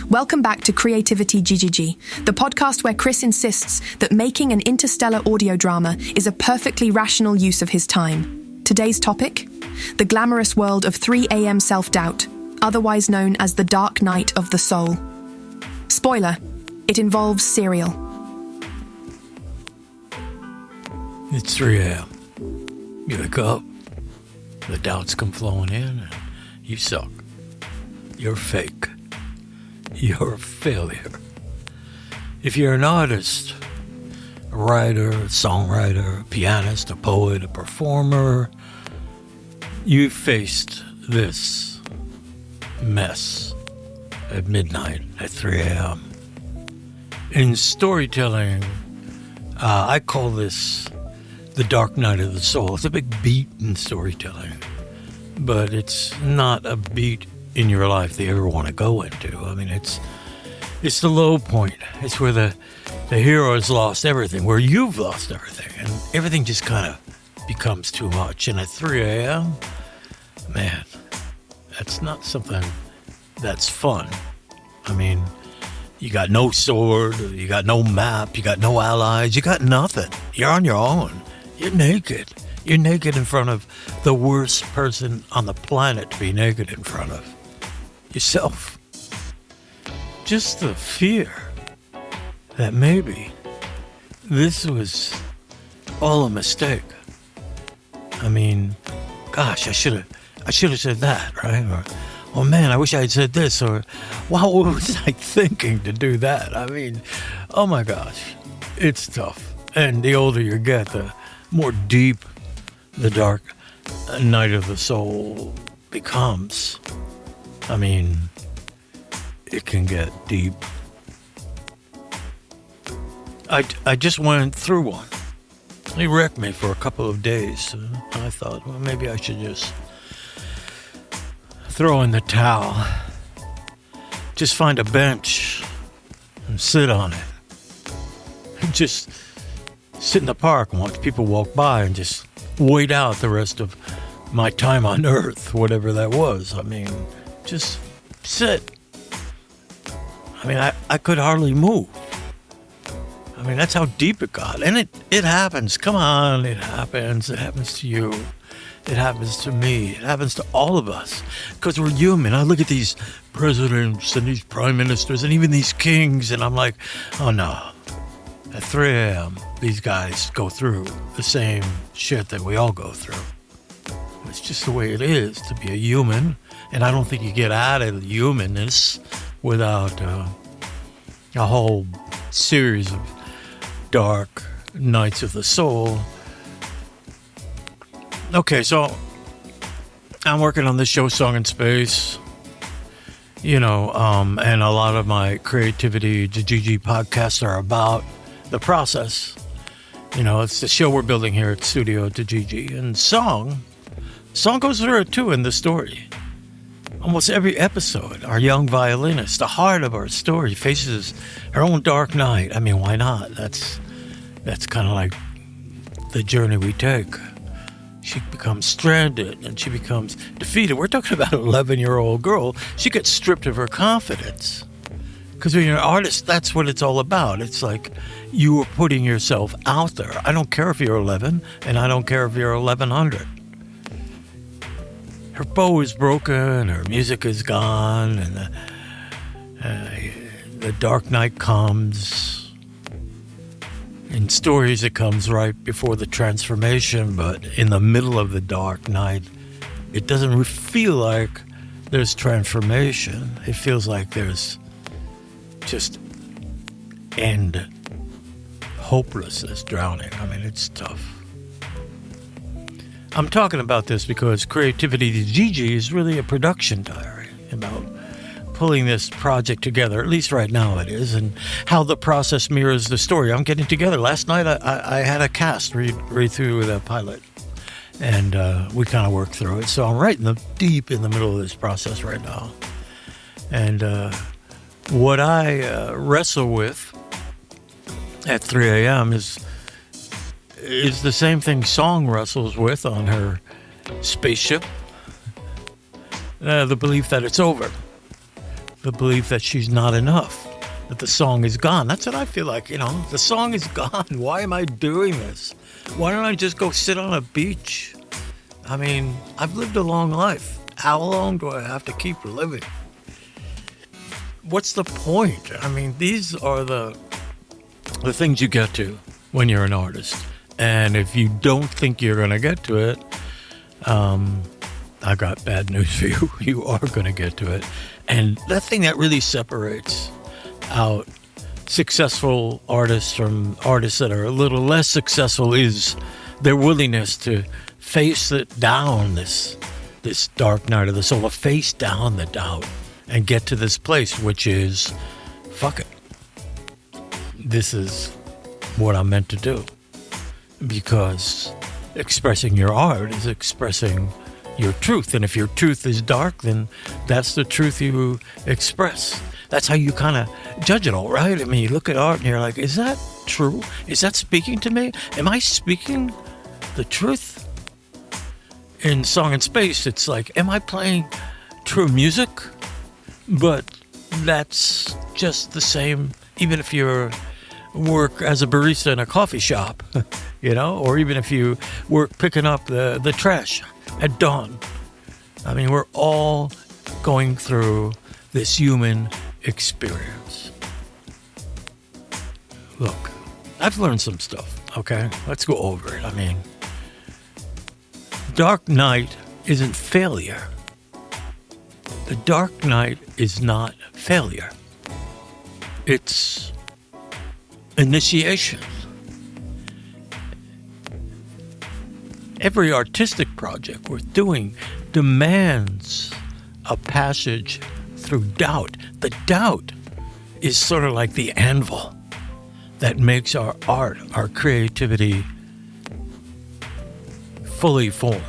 Welcome back to Creativity GGG, the podcast where Chris insists that making an interstellar audio drama is a perfectly rational use of his time. Today's topic? The glamorous world of 3 a.m. self-doubt, otherwise known as the dark night of the soul. Spoiler, it involves cereal. It's 3 a.m. You wake up, the doubts come flowing in, and you suck. You're fake. You're a failure. If you're an artist, a writer, a songwriter, a pianist, a poet, a performer, you faced this mess at midnight, at 3 a.m. In storytelling, I call this the dark night of the soul. It's a big beat in storytelling, but it's not a beat in your life that you ever want to go into. I mean, it's the low point. It's where the hero has lost everything, where you've lost everything, and everything just kind of becomes too much. And at 3 a.m., man, that's not something that's fun. I mean, you got no sword, you got no map, you got no allies, you got nothing. You're on your own. You're naked. You're naked in front of the worst person on the planet to be naked in front of. Yourself. Just the fear that maybe this was all a mistake. I mean, gosh, I should have said that, right? Or, oh man, I wish I had said this. Or, wow, what was I thinking to do that? I mean, oh my gosh, it's tough. And the older you get, the more deep the dark night of the soul becomes. I mean, it can get deep. I just went through one. He wrecked me for a couple of days. I thought, well, maybe I should just throw in the towel. Just find a bench and sit on it. Just sit in the park and watch people walk by and just wait out the rest of my time on Earth, whatever that was. I mean, just sit. I mean, I could hardly move. I mean, that's how deep it got. And it happens. Come on, it happens. It happens to you. It happens to me. It happens to all of us. Because we're human. I look at these presidents and these prime ministers and even these kings, and I'm like, oh no. At 3 a.m., these guys go through the same shit that we all go through. It's just the way it is to be a human. And I don't think you get out of humanness without a whole series of dark nights of the soul. Okay, so I'm working on this show, Song in Space. You know, and a lot of my Creativity GG podcasts are about the process. You know, it's the show we're building here at Studio GG. And song goes through it too in the story. Almost every episode, our young violinist, the heart of our story, faces her own dark night. I mean, why not? That's kind of like the journey we take. She becomes stranded and she becomes defeated. We're talking about an 11-year-old girl. She gets stripped of her confidence. Because when you're an artist, that's what it's all about. It's like you are putting yourself out there. I don't care if you're 11, and I don't care if you're 1100. Her bow is broken, her music is gone, and the dark night comes. In stories, it comes right before the transformation, but in the middle of the dark night, it doesn't feel like there's transformation. It feels like there's just end hopelessness, drowning. I mean, it's tough. I'm talking about this because Creativity GG is really a production diary about pulling this project together, at least right now it is, and how the process mirrors the story. I'm getting together. Last night I had a cast read through the pilot, and we kind of worked through it. So I'm right deep in the middle of this process right now. And what I wrestle with at 3 a.m. is the same thing Song wrestles with on her spaceship. The belief that it's over. the belief that she's not enough, that the song is gone. That's what I feel like, the song is gone. Why am I doing this? Why don't I just go sit on a beach? I mean, I've lived a long life. How long do I have to keep living? What's the point? I mean, these are the things you get to when you're an artist. And if you don't think you're going to get to it, I got bad news for you. You are going to get to it. And the thing that really separates out successful artists from artists that are a little less successful is their willingness to face it down, this dark night of the soul, to face down the doubt and get to this place, which is, fuck it. This is what I'm meant to do. Because expressing your art is expressing your truth. And if your truth is dark, then that's the truth you express. That's how you kind of judge it all, right? I mean, you look at art and you're like, is that true? Is that speaking to me? Am I speaking the truth? In Song and Space, it's like, am I playing true music? But that's just the same, even if you work as a barista in a coffee shop, or even if you work picking up the trash at dawn. I mean, we're all going through this human experience. Look, I've learned some stuff, okay? Let's go over it. I mean, dark night isn't failure. The dark night is not failure. It's initiation. Every artistic project worth doing demands a passage through doubt. The doubt is sort of like the anvil that makes our art, our creativity fully formed.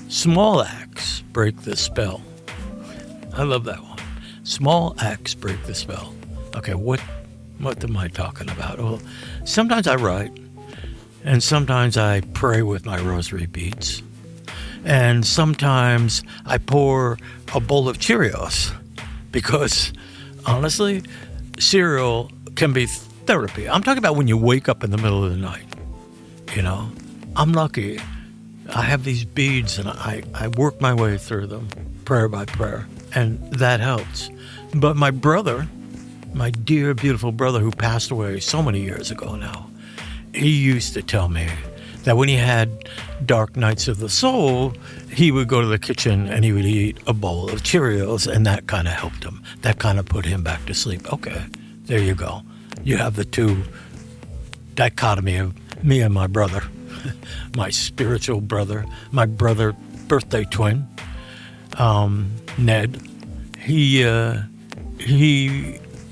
Small acts break the spell. I love that one. Small acts break the spell. Okay, what am I talking about? Well, sometimes I write, and sometimes I pray with my rosary beads, and sometimes I pour a bowl of Cheerios, because honestly, cereal can be therapy. I'm talking about when you wake up in the middle of the night. I'm lucky. I have these beads, and I work my way through them, prayer by prayer, and that helps. But my brother, my dear, beautiful brother who passed away so many years ago now, he used to tell me that when he had dark nights of the soul, he would go to the kitchen and he would eat a bowl of Cheerios, and that kind of helped him. That kind of put him back to sleep. Okay, there you go. You have the two dichotomy of me and my brother, my spiritual brother, my brother, birthday twin, Ned.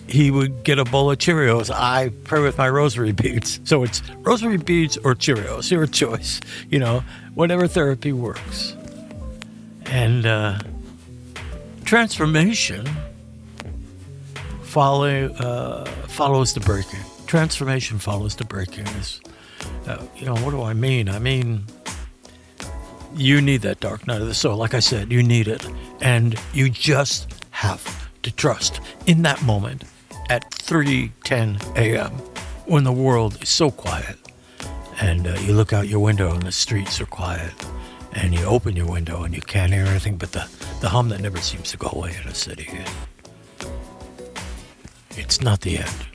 He would get a bowl of Cheerios. I pray with my rosary beads. So it's rosary beads or Cheerios, your choice. Whatever therapy works. And transformation follows the breaking. Transformation follows the breaking. What do I mean? I mean, you need that dark night of the soul. Like I said, you need it. And you just have to trust in that moment at 3:10 a.m. when the world is so quiet, and you look out your window and the streets are quiet, and you open your window and you can't hear anything but the hum that never seems to go away in a city. It's not the end.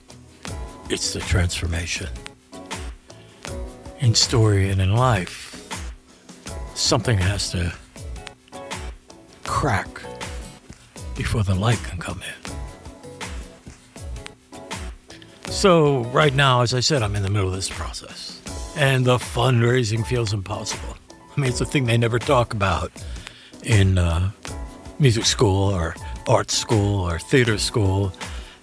It's the transformation. In story and in life, something has to crack before the light can come in. So right now, as I said, I'm in the middle of this process, and the fundraising feels impossible. I mean, it's a thing they never talk about in music school or art school or theater school,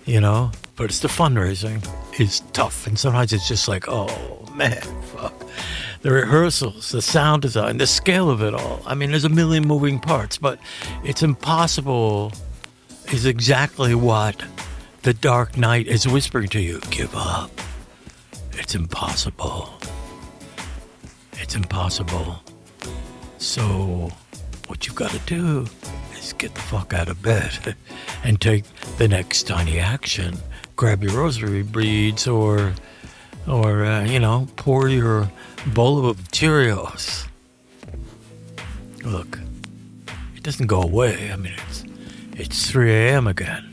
but it's the fundraising is tough. And sometimes it's just like, oh man, fuck. The rehearsals, the sound design, the scale of it all. I mean, there's a million moving parts, but it's impossible is exactly what the dark night is whispering to you. Give up. It's impossible. It's impossible. So what you've got to do is get the fuck out of bed and take the next tiny action. Grab your rosary beads or pour your bowl of Cheerios. Look, it doesn't go away. I mean, it's 3 a.m. again.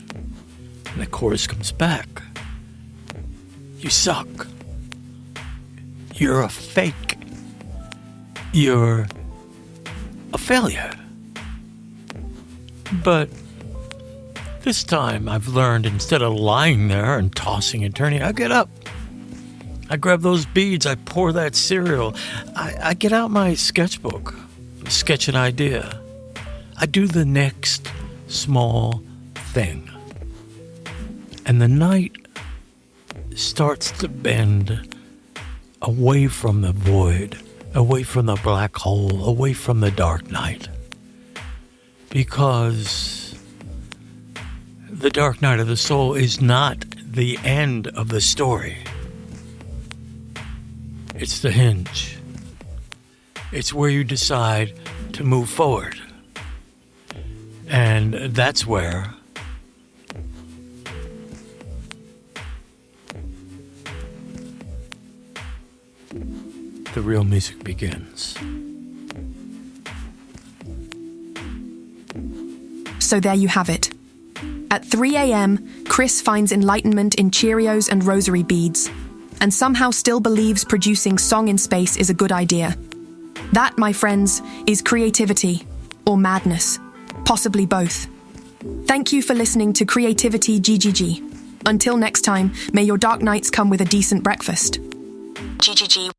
And the chorus comes back. You suck. You're a fake. You're a failure. But this time I've learned, instead of lying there and tossing and turning, I get up. I grab those beads. I pour that cereal. I get out my sketchbook, sketch an idea. I do the next small thing. And the night starts to bend away from the void, away from the black hole, away from the dark night. Because the dark night of the soul is not the end of the story. It's the hinge. It's where you decide to move forward. And that's where the real music begins. So there you have it. At 3 a.m., Chris finds enlightenment in Cheerios and rosary beads, and somehow still believes producing Song in Space is a good idea. That, my friends, is creativity, or madness, possibly both. Thank you for listening to Creativity GGG. Until next time, may your dark nights come with a decent breakfast. GGG.